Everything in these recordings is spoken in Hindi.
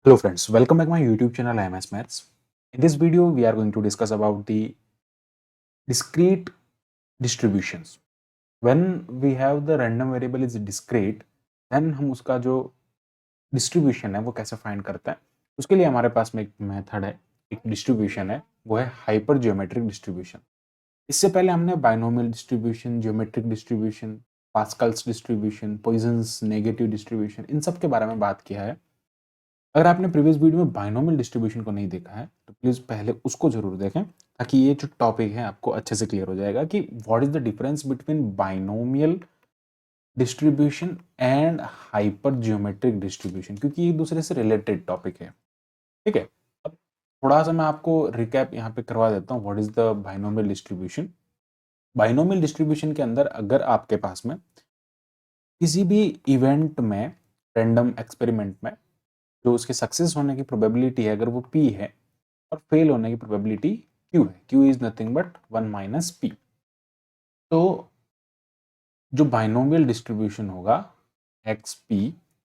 Hello friends, welcome back my YouTube channel IMS Maths. In this video, we are going to discuss about the discrete distributions. When we have the random variable is discrete, then हम उसका जो distribution है वो कैसे find करते हैं. उसके लिए हमारे पास में एक method है, एक distribution है, वो है hypergeometric distribution. इससे पहले हमने binomial distribution, geometric distribution, Pascal's distribution, Poisson's negative distribution इन सब के बारे में बात किया है. अगर आपने प्रीवियस वीडियो में बाइनोमियल डिस्ट्रीब्यूशन को नहीं देखा है तो प्लीज पहले उसको जरूर देखें ताकि ये जो टॉपिक है आपको अच्छे से क्लियर हो जाएगा कि what is the difference between binomial distribution and hyper geometric distribution, क्योंकि एक दूसरे से रिलेटेड टॉपिक है. ठीक है, अब थोड़ा सा मैं आपको रिकैप यहाँ पे करवा देता हूँ what is the binomial distribution. Binomial distribution के अंदर अगर आपके पास में किसी भी इवेंट में, रैंडम एक्सपेरिमेंट में, जो उसके सक्सेस होने की प्रोबेबिलिटी है अगर वो p है और फेल होने की प्रोबेबिलिटी q है, q is nothing but 1 minus p. तो जो बाइनोमियल डिस्ट्रीब्यूशन होगा xp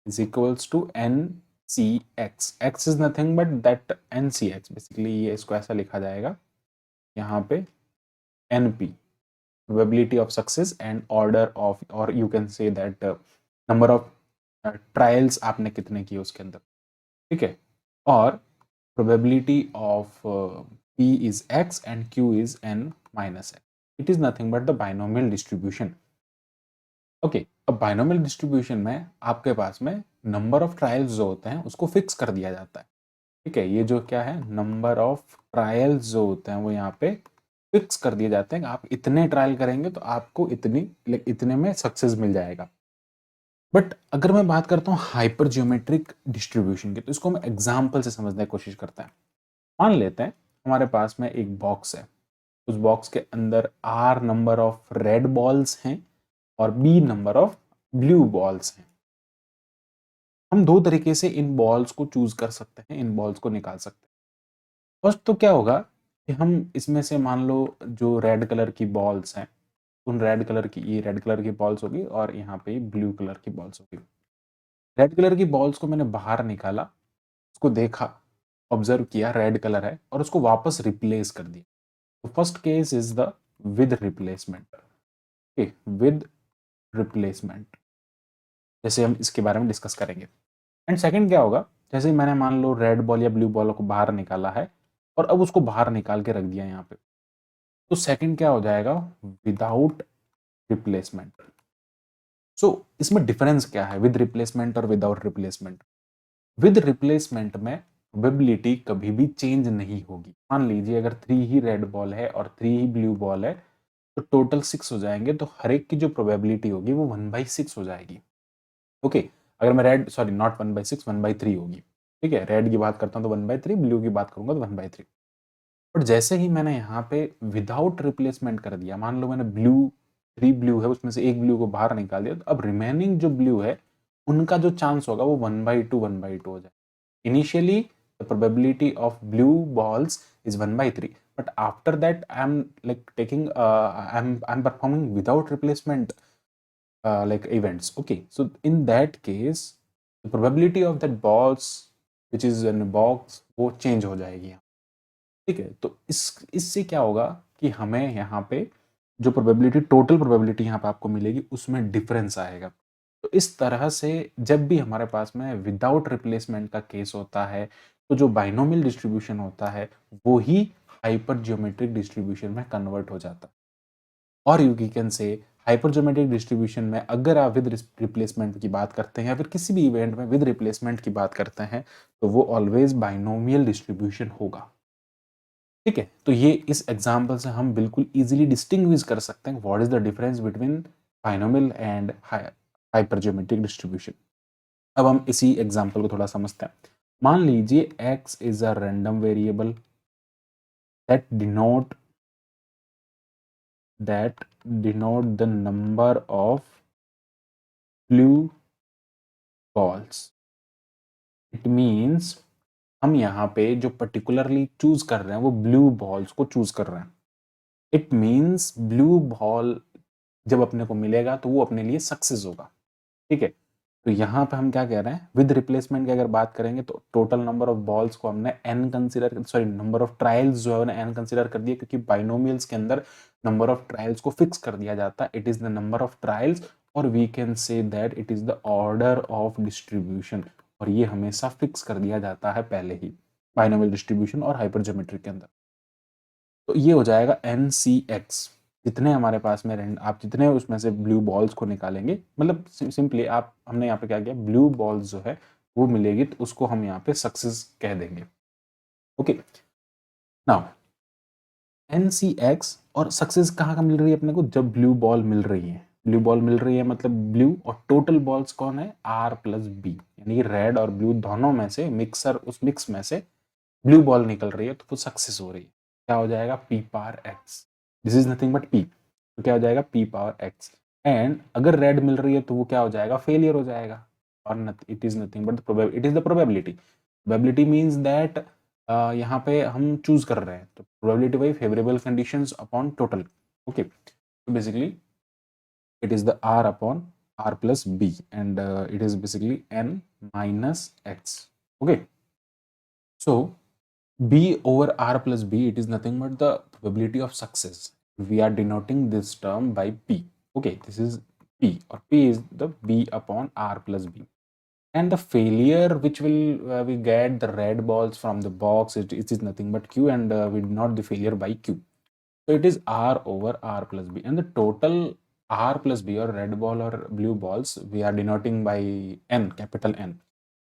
is equals to ncx. x is nothing but that ncx. Basically ये इसको ऐसा लिखा जाएगा यहाँ पे np, probability of success and order of, और you can say that number of trials आपने कितने किए उसके अंदर. ठीक है, और probability of p is x and q is n minus x. It is nothing but the binomial distribution. Okay, अब binomial distribution में आपके पास में number of trials जो होते हैं उसको फिक्स कर दिया जाता है. ठीक है, ये जो क्या है, number of trials जो होते हैं वो यहाँ पे फिक्स कर दिए जाते हैं. आप इतने ट्रायल करेंगे तो आपको इतने में सक्सेस मिल जाएगा. बट अगर मैं बात करता हूँ हाइपर जियोमेट्रिक डिस्ट्रीब्यूशन की, तो इसको हम एग्जाम्पल से समझने की कोशिश करते हैं. मान लेते हैं हमारे पास में एक बॉक्स है, उस बॉक्स के अंदर r number of red balls हैं और b number of blue balls हैं. हम दो तरीके से इन बॉल्स को चूज कर सकते हैं, इन बॉल्स को निकाल सकते हैं. फर्स्ट तो क्या होगा कि हम इसमें से मान लो जो रेड कलर की बॉल्स हैं, उन रेड कलर की, ये रेड कलर की बॉल्स होगी और यहाँ पे ब्लू कलर की बॉल्स होगी. रेड कलर की बॉल्स को मैंने बाहर निकाला, उसको देखा, ऑब्जर्व किया रेड कलर है और उसको वापस रिप्लेस कर दिया. तो first case is the with replacement. Okay, with replacement जैसे हम इसके बारे में डिस्कस करेंगे. एंड सेकंड क्या होगा, जैसे मैंने मान लो रेड बॉल या ब्लू बॉल को बाहर निकाला है और अब उसको बाहर निकाल के रख दिया यहाँ पे, तो सेकंड क्या हो जाएगा, विदाउट रिप्लेसमेंट. सो इसमें डिफरेंस क्या है विद रिप्लेसमेंट और विदाउट रिप्लेसमेंट. विद रिप्लेसमेंट में प्रोबेबिलिटी कभी भी चेंज नहीं होगी. मान लीजिए अगर 3 ही रेड बॉल है और 3 ही ब्लू बॉल है तो टोटल 6 हो जाएंगे, तो हर एक की जो प्रोबेबिलिटी होगी वो 1/6 हो जाएगी. ओके, अगर मैं रेड, सॉरी नॉट 1/6, 1/3 होगी. ठीक है, रेड की बात करता हूँ तो 1/3, ब्लू की बात करूंगा तो 1/3. बट जैसे ही मैंने यहाँ पे विदाउट रिप्लेसमेंट कर दिया, मान लो मैंने ब्लू, 3 ब्लू है उसमें से एक ब्लू को बाहर निकाल दिया, तो अब रिमेनिंग जो ब्लू है उनका जो चांस होगा वो 1/2 हो जाए. Initially, the probability of blue balls is 1/3, but after that, I'm like taking, I'm performing without replacement, like events. Okay, so in that case, the probability of that balls which is in a box वो change हो जाएगी. ठीक है, तो इससे क्या होगा कि हमें यहाँ पे जो प्रोबेबिलिटी, टोटल प्रोबेबिलिटी यहाँ पे आपको मिलेगी उसमें डिफरेंस आएगा. तो इस तरह से जब भी हमारे पास में विदाउट रिप्लेसमेंट का केस होता है तो जो बाइनोमियल डिस्ट्रीब्यूशन होता है वो ही हाइपर जियोमेट्रिक डिस्ट्रीब्यूशन में कन्वर्ट हो जाता है. और यू कैन से हाइपर जियोमेट्रिक डिस्ट्रीब्यूशन में अगर आप विद रिप्लेसमेंट की बात करते हैं या फिर किसी भी इवेंट में विद रिप्लेसमेंट की बात करते हैं तो वो ऑलवेज बाइनोमियल डिस्ट्रीब्यूशन होगा. ठीक है, तो ये इस एग्जाम्पल से हम बिल्कुल इजीली डिस्टिंग्विश कर सकते हैं what is the difference between binomial and hypergeometric distribution. अब हम इसी एग्जाम्पल को थोड़ा समझते हैं. मान लीजिए x is a random variable that denote the number of blue balls. It means हम यहाँ पे जो पर्टिकुलरली चूज कर रहे हैं वो ब्लू बॉल्स को चूज कर रहे हैं. इट मीन्स ब्लू बॉल जब अपने को मिलेगा तो वो अपने लिए सक्सेस होगा. ठीक है, तो यहाँ पे हम क्या कह रहे हैं, विद रिप्लेसमेंट की अगर बात करेंगे तो टोटल नंबर ऑफ बॉल्स को हमने n consider, sorry number of trials जो है उन्हें n कंसीडर कर दिया, क्योंकि बाइनोमियल्स के अंदर नंबर ऑफ ट्रायल्स को फिक्स कर दिया जाता है, it is the number of trials, और we can say that it is the order of distribution, और ये हमेशा फिक्स कर दिया जाता है पहले ही बाइनोमियल डिस्ट्रीब्यूशन और हाइपरज्योमेट्रिक के अंदर। तो ये हो जाएगा NCX, जितने हमारे पास में आप जितने उसमें से ब्लू बॉल्स को निकालेंगे, मतलब सिंपली आप, हमने यहाँ पे क्या किया, ब्लू बॉल्स जो है वो मिलेगी तो उसको हम यहाँ पे सक्सेस कह देंगे। ओके, नाउ NCX और सक्सेस कहाँ का मिल रही है अपने को, जब ब्लू बॉल मिल रही है, ब्लू बॉल मिल रही है मतलब ब्लू, और टोटल बॉल्स कौन है, R+B, यानी कि रेड और ब्लू दोनों में से मिक्सर, उस मिक्स में से ब्लू बॉल निकल रही है तो वो सक्सेस हो रही है। क्या हो जाएगा, P⁻X, this is nothing but P, तो क्या हो जाएगा P⁻X। एंड अगर रेड मिल रही है तो वो क्या हो जाएगा, फेलियर हो जाएगा, और it is nothing but it is the probability. Probability means that यहाँ पे हम चूज कर रहे हैं, तो probability by favourable conditions upon total. Okay, so basically it is the R upon R+B, and it is basically N-X. Okay, so B over R+B, it is nothing but the probability of success. We are denoting this term by P. Okay, this is P, or P is the B upon R+B. And the failure which will we get the red balls from the box, it is nothing but Q, and we denote the failure by Q. So it is R over R+B, and the total R+B or red ball or blue balls we are denoting by N, capital N.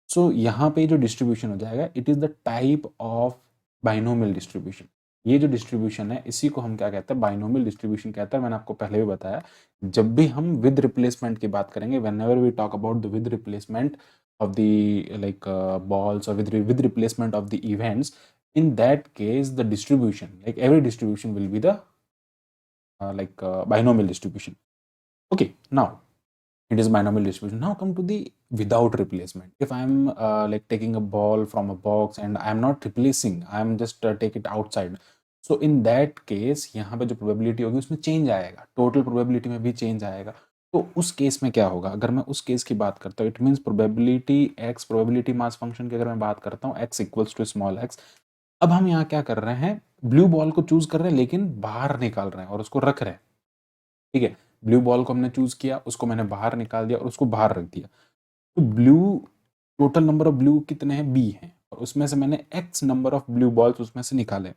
So यहाँ पे जो डिस्ट्रीब्यूशन हो जाएगा, it is the type of binomial distribution. ये जो डिस्ट्रीब्यूशन है इसी को हम क्या कहते हैं, बाइनोमियल डिस्ट्रीब्यूशन कहते हैं। मैंने आपको पहले भी बताया, जब भी हम विद रिप्लेसमेंट की बात करेंगे, whenever we talk about the with replacement of the like balls, or with replacement of the events, in that case the distribution, like every distribution will be the binomial distribution. Okay, now it is binomial distribution. Now come to the without replacement. If I am like taking a ball from a box and I am not replacing, I am just take it outside, so in that case यहाँ पे जो probability होगी उसमें change आएगा, total probability में भी change आएगा। तो उस केस में क्या होगा, अगर मैं उस केस की बात करता हूँ, it means probability x, probability mass function की अगर मैं बात करता हूँ, x equals to small x। अब हम यहाँ क्या कर रहे हैं, ब्लू बॉल को चूज कर रहे हैं लेकिन बाहर निकाल रहे हैं और उसको रख रहे हैं। ठीक है, ब्लू बॉल को हमने चूज किया, उसको मैंने बाहर निकाल दिया और उसको बाहर रख दिया। तो blue, total number of blue कितने हैं, B हैं, और उसमें से मैंने x number of blue balls उसमें से निकाले,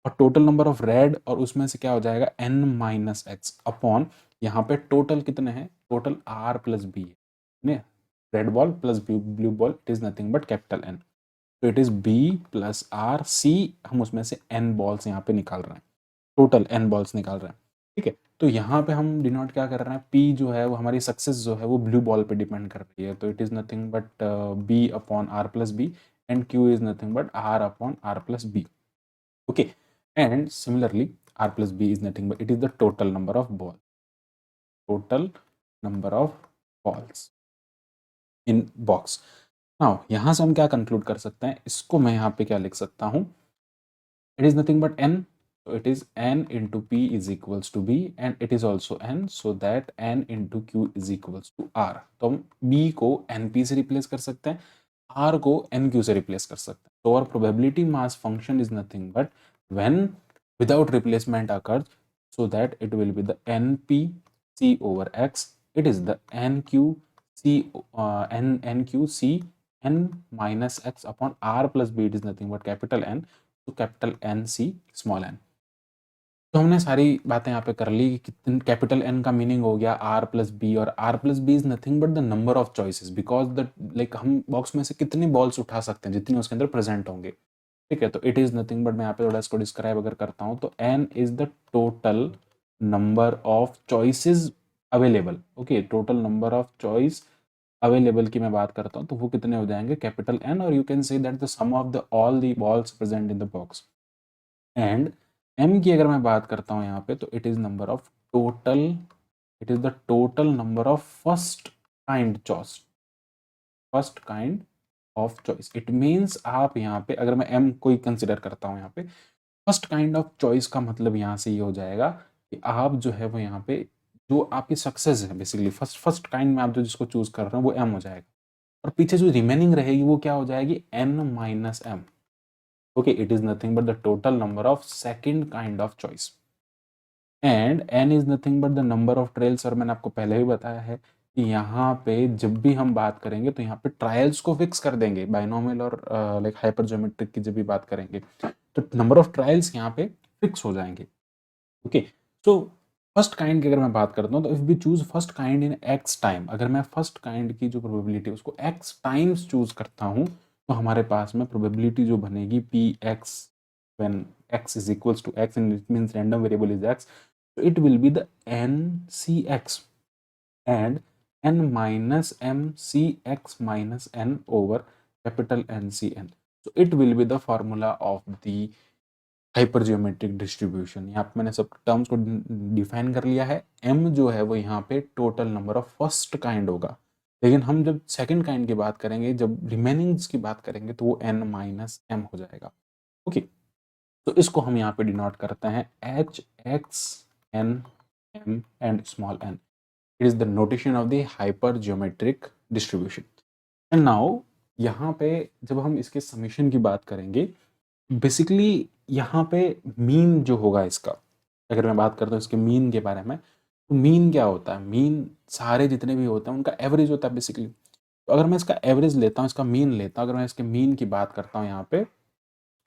और टोटल नंबर ऑफ रेड, और उसमें से क्या हो जाएगा, N-X अपॉन, यहाँ पे टोटल कितने हैं, टोटल R+B है, red ball plus blue ball, it is nothing but capital N। तो it is B plus R, C, हम उसमें से N बॉल्स यहाँ पे निकाल रहे हैं, टोटल N बॉल्स निकाल रहे हैं। ठीक है, तो यहाँ पे हम डिनोट क्या कर रहे हैं, P जो है वो हमारी सक्सेस जो है वो ब्लू बॉल पे डिपेंड कर रही है, तो it is nothing but B upon R+B, and Q is nothing but R upon R+B। okay, and similarly R+B is nothing but it is the total number of balls, total number of balls in box. Now यहाँ से हम क्या कंक्लूड कर सकते हैं, इसको मैं यहाँ पे क्या लिख सकता हूँ, it is nothing but n, so it is n into p is equals to b, and it is also n, so that n into q is equals to r। तो हम b को np से रिप्लेस कर सकते हैं, r को nq से रिप्लेस कर सकते हैं। तो our probability mass function is nothing but when without replacement occurs, so that it will be the np c over x, it is the nq c n minus x upon r plus b, it is nothing but capital N, तो capital N C small n। तो हमने सारी बातें यहाँ पे कर ली कि कैपिटल N का मीनिंग हो गया R+B, और R+B is nothing but the number of choices, because the like हम बॉक्स में से कितनी बॉल्स उठा सकते हैं जितनी उसके अंदर प्रेजेंट होंगे। ठीक है, तो इट इज नथिंग बट मैं यहाँ पे थोड़ा इसको डिस्क्राइब अगर करता हूँ, तो N is the total number of choices available. Okay, total number of choice available की मैं बात करता हूँ तो वो कितने हो जाएंगे, कैपिटल N, और you can say that the sum of the all the balls present in the box. And m की अगर मैं बात करता हूँ यहाँ पे, तो it is number of total, it is the total number of first kind choice, first kind of choice. It means आप यहाँ पे अगर मैं m को ही कंसिडर करता हूँ यहाँ पे, फर्स्ट काइंड ऑफ चॉइस का मतलब यहाँ से ये हो जाएगा कि आप जो है वो यहाँ पे जो आपकी सक्सेस है बेसिकली फर्स्ट फर्स्ट काइंड में आप जो जिसको चूज कर रहे हो वो m हो जाएगा, और पीछे जो रिमेनिंग रहेगी वो क्या हो जाएगी, n minus m। Okay, it is nothing but the total number of second kind of choice, and n is nothing but the number of trials. और मैंने आपको पहले भी बताया है कि यहाँ पे जब भी हम बात करेंगे तो यहाँ पे ट्रायल्स को फिक्स कर देंगे, बाइनोमियल और लाइक हाइपर ज्योमेट्रिक की जब भी बात करेंगे तो नंबर ऑफ ट्रायल्स यहाँ पे फिक्स हो जाएंगे। ओके, सो फर्स्ट काइंड की अगर मैं बात करता हूँ तो if we choose first kind in x time, अगर मैं फर्स्ट काइंड की जो प्रोबेबिलिटी है उसको x टाइम्स चूज करता हूँ तो हमारे पास में प्रोबेबिलिटी जो बनेगी px when x is equals to x and it means random variable is x, so it will be the ncx and n minus mcx minus n over capital NCN. So it will be the formula of the hyper geometric distribution. यहाँ पे मैंने सब टर्म्स को डिफाइन कर लिया है। m जो है वो यहाँ पे total number of first kind होगा, लेकिन हम जब सेकंड काइंड की बात करेंगे, जब रिमेनिंग्स की बात करेंगे तो वो n माइनस m हो जाएगा। ओके, तो इसको हम यहाँ पे डिनोट करते हैं h x n m and small n। It is the notation of the hyper geometric distribution. And now यहाँ पे जब हम इसके समीशन की बात करेंगे, बेसिकली यहाँ पे मीन जो होगा इसका, अगर मैं बात करता हूँ इसके मीन के बारे में, तो मीन क्या होता है, मीन सारे जितने भी होते हैं उनका एवरेज होता है बेसिकली। तो अगर मैं इसका एवरेज लेता हूँ, इसका मीन लेता हूँ, अगर मैं इसके मीन की बात करता हूँ यहाँ पे,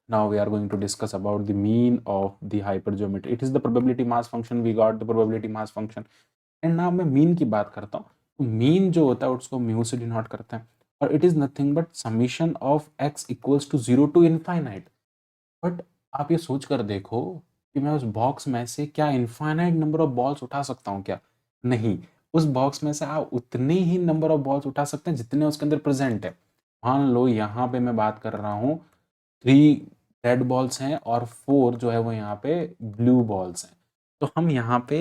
now we are going to discuss about the mean of the hyper geometry. It is the probability mass function, we got the probability mass function. And now मैं मीन की बात करता हूँ, तो मीन जो होता है उसको म्यू से डिनोट करते हैं, और it is nothing but summation of x equals to 0 to infinite. But आप ये सोच कर देखो कि मैं उस बॉक्स में से क्या इनफाइनाइट नंबर ऑफ बॉल्स उठा सकता हूँ क्या? नहीं, उस बॉक्स में से आप उतने ही नंबर ऑफ बॉल्स उठा सकते हैं जितने उसके अंदर प्रेजेंट है। मान लो यहाँ पे मैं बात कर रहा हूँ 3 रेड बॉल्स हैं और 4 जो है वो यहाँ पे ब्लू बॉल्स हैं। तो हम यहाँ पे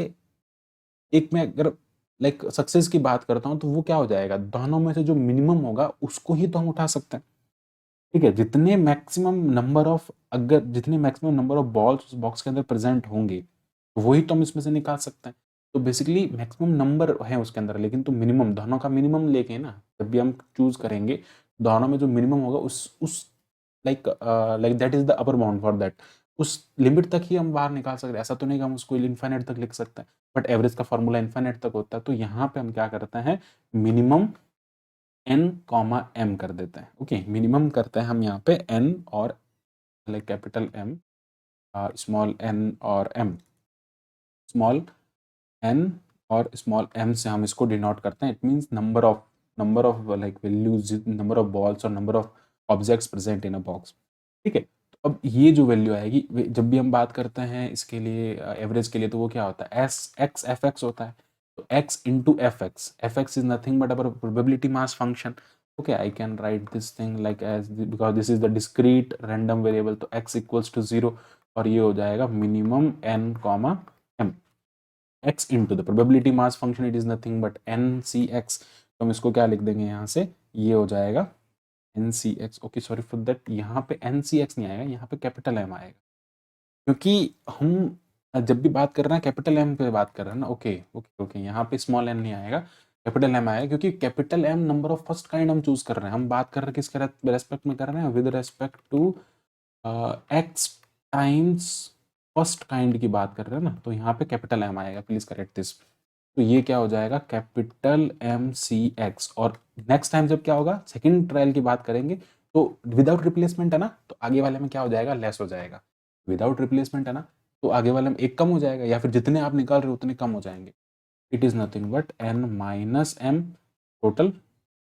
एक में अगर लाइक सक्सेस की बात करता हूँ तो वो क्या हो जाएगा, दोनों में से जो मिनिमम होगा उसको ही तो हम उठा सकते हैं। ठीक है, जितने मैक्सिमम नंबर ऑफ, अगर जितने मैक्सिमम नंबर ऑफ बॉल्स उस बॉक्स के अंदर प्रेजेंट होंगे वही तो हम इसमें से निकाल सकते हैं। तो बेसिकली मैक्सिमम नंबर है उसके अंदर, लेकिन तो मिनिमम, दोनों का मिनिमम लेके ना जब भी हम चूज करेंगे, दोनों में जो मिनिमम होगा उस like like that is the upper bound for that, उस लिमिट तक ही हम बाहर निकाल सकते हैं। ऐसा तो नहीं कि हम उसको इनफाइनाइट तक लिख सकते हैं, बट एवरेज का फॉर्मूला इनफाइनाइट तक होता है। तो यहाँ पे हम क्या करते हैं, मिनिमम n कॉमा m कर देते हैं। ओके, मिनिमम करते हैं हम यहाँ पे n और like capital M, small n और m, स्मॉल n और स्मॉल m से हम इसको डिनोट करते हैं। It means number of like values, number of balls और number of objects present in a box. ठीक है, तो अब ये जो वैल्यू आएगी, जब भी हम बात करते हैं इसके लिए एवरेज के लिए, तो वो क्या होता है, एस एक्स एफ एक्स होता है। तो x into f x is nothing but our probability mass function. Okay, I can write this thing like as, because this is the discrete random variable, तो x इक्वल्स टू 0 और ये हो जाएगा minimum n comma m। x into the probability mass function, it is nothing but NCX। तो हम इसको क्या लिख देंगे यहाँ से, ये हो जाएगा NCX। Okay, sorry for that, यहाँ पे NCX नहीं आएगा, यहाँ पे कैपिटल M आएगा, क्योंकि हम जब भी बात कर रहे हैं कैपिटल M पे बात कर रहे हैं ना। ओके ओके ओके, यहाँ पे स्मॉल n नहीं आएगा, कैपिटल M आएगा, क्योंकि capital M number of first kind हम चूज कर रहे हैं। हम बात कर रहे हैं किसके रेस्पेक्ट में कर रहे हैं, with respect to x times first kind की बात कर रहे हैं ना, तो यहाँ पे कैपिटल M आएगा, प्लीज करेक्ट दिस। तो ये क्या हो जाएगा, कैपिटल MCX। और नेक्स्ट टाइम जब क्या होगा, सेकंड ट्रायल की बात करेंगे, तो विदाउट रिप्लेसमेंट है ना, तो आगे वाले में क्या हो जाएगा, लेस हो जाएगा। विदाउट रिप्लेसमेंट है ना, तो आगे वाले में एक कम हो जाएगा, या फिर जितने आप निकाल रहे हो उतने कम हो जाएंगे। It is nothing but n minus m, total,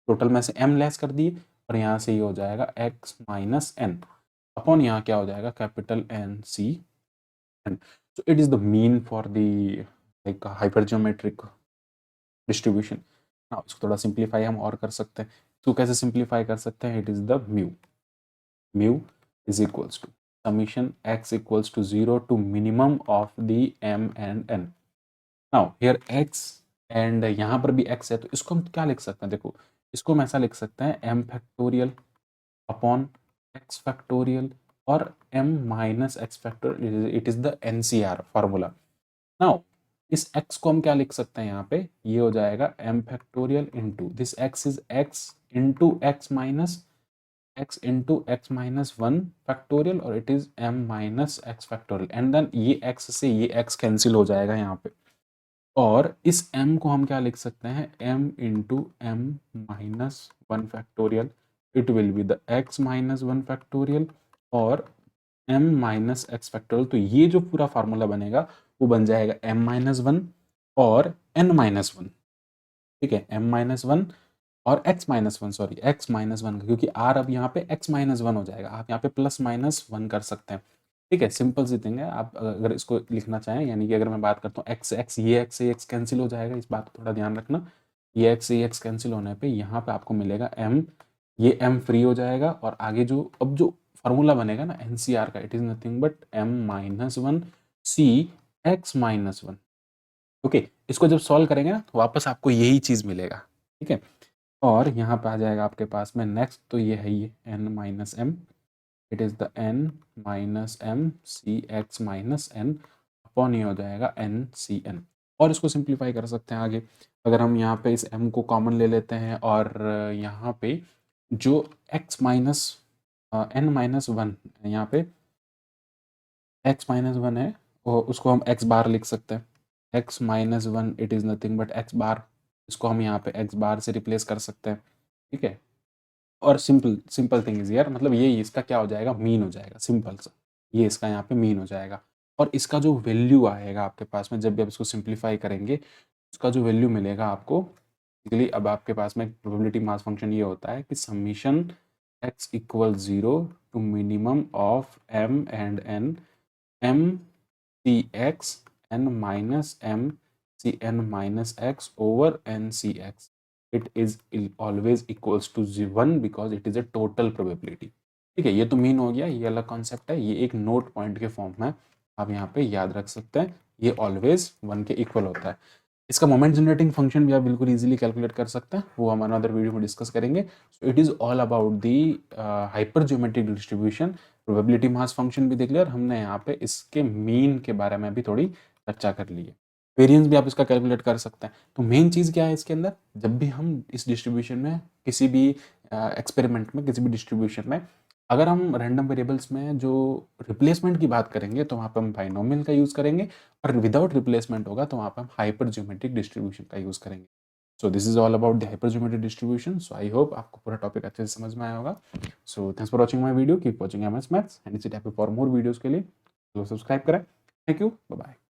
total में से m लेस कर दिए, और यहाँ से ये हो जाएगा x माइनस n अपॉन यहाँ क्या हो जाएगा, capital NCN। so it is the mean for the like hypergeometric distribution। हाँ, इसको थोड़ा सिंप्लीफाई हम और कर सकते हैं। तो कैसे सिंप्लीफाई कर सकते हैं, it is the mu is equals to summation x equals to 0 to minimum of the m and n। Now here x and यहाँ पर भी x है, तो इसको हम क्या लिख सकते हैं, देखो इसको हम ऐसा लिख सकते हैं m factorial upon x factorial और m minus x factorial, it is the NCR formula. Now इस x को हम क्या लिख सकते हैं यहाँ पे, ये हो जाएगा m factorial into this x is x into x minus x minus 1 factorial और it is m minus x factorial and then ये x से ये x कैंसिल हो जाएगा यहाँ पे, और इस m को हम क्या लिख सकते हैं, m into m minus 1 factorial, it will be the x minus 1 factorial और m माइनस x फैक्टोरियल। तो ये जो पूरा फार्मूला बनेगा वो बन जाएगा m माइनस 1 और n माइनस 1, ठीक है, m माइनस 1 और x minus 1, sorry x minus 1, क्योंकि r अब यहाँ पे x माइनस 1 हो जाएगा, आप यहाँ पे प्लस माइनस 1 कर सकते हैं, ठीक है, सिंपल सी थिंग है। आप अगर इसको लिखना चाहें, यानी कि अगर मैं बात करता हूँ x ये x से x कैंसिल हो जाएगा, इस बात को थोड़ा ध्यान रखना, ये x से x कैंसिल होने पे यहाँ पे आपको मिलेगा m, ये m फ्री हो जाएगा और आगे जो अब जो फार्मूला बनेगा ना NCR का, it is nothing but m minus 1 c x minus 1, okay. इसको जब सॉल्व करेंगे ना तो वापस आपको यही चीज़ मिलेगा, ठीक है। और यहाँ पे आ जाएगा आपके पास में नेक्स्ट, तो ये है ये n minus m, it is the n minus m c x minus n upon ये हो जाएगा n सी n। और इसको सिंप्लीफाई कर सकते हैं आगे, अगर हम यहाँ पे इस m को कॉमन ले लेते हैं और यहाँ पे जो x माइनस n माइनस 1 यहाँ पे x माइनस 1 है, और उसको हम x बार लिख सकते हैं, x minus 1 it is nothing but x बार, इसको हम यहाँ पे x बार से रिप्लेस कर सकते हैं, ठीक है। और सिंपल सिंपल थिंग इज यार, मतलब ये इसका क्या हो जाएगा, मीन हो जाएगा, सिंपल सा, ये इसका यहाँ पे मीन हो जाएगा। और इसका जो वैल्यू आएगा आपके पास में, जब भी आप इसको सिंप्लीफाई करेंगे, उसका जो वैल्यू मिलेगा आपको, बेसिकली अब आपके पास में प्रोबेबिलिटी मास फंक्शन ये होता है कि summation x equal 0 to minimum of m and n m c x n minus m c n minus x over n c x, it is always equals to 1 because it is a total probability, ठीक है। ये तो मीन हो गया, ये अलग कॉन्सेप्ट है, ये एक नोट पॉइंट के फॉर्म में आप यहाँ पे याद रख सकते हैं, ये ऑलवेज 1 के इक्वल होता है। इसका मोमेंट जनरेटिंग फंक्शन भी आप बिल्कुल इजीली कैलकुलेट कर सकते हैं, वो हम अनदर वीडियो में डिस्कस करेंगे। So it is all about the hyper geometric distribution. Probability mass function भी देख लिया और हमने यहाँ पे इसके मीन के बारे में भी थोड़ी चर्चा कर ली है। वेरिएंस भी आप इसका कैलकुलेट कर सकते हैं। तो मेन चीज़ क्या है इसके अंदर, जब भी हम इस डिस्ट्रीब्यूशन में किसी भी एक्सपेरिमेंट में किसी भी डिस्ट्रीब्यूशन में अगर हम रैंडम वेरिएबल्स में जो रिप्लेसमेंट की बात करेंगे तो वहाँ पे हम बाइनोमियल का यूज़ करेंगे, और विदाउट रिप्लेसमेंट होगा तो वहाँ पे हम हाइपर ज्योमेट्रिक डिस्ट्रीब्यूशन का यूज़ करेंगे। So this is all about the hyper geometric distribution. So I hope आपको पूरा टॉपिक अच्छे से समझ में आया होगा। So thanks for watching my video, keep watching MS maths and इसी टाइप के फॉर मोर वीडियोज़ के लिए सब्सक्राइब करें। Thank you, bye bye.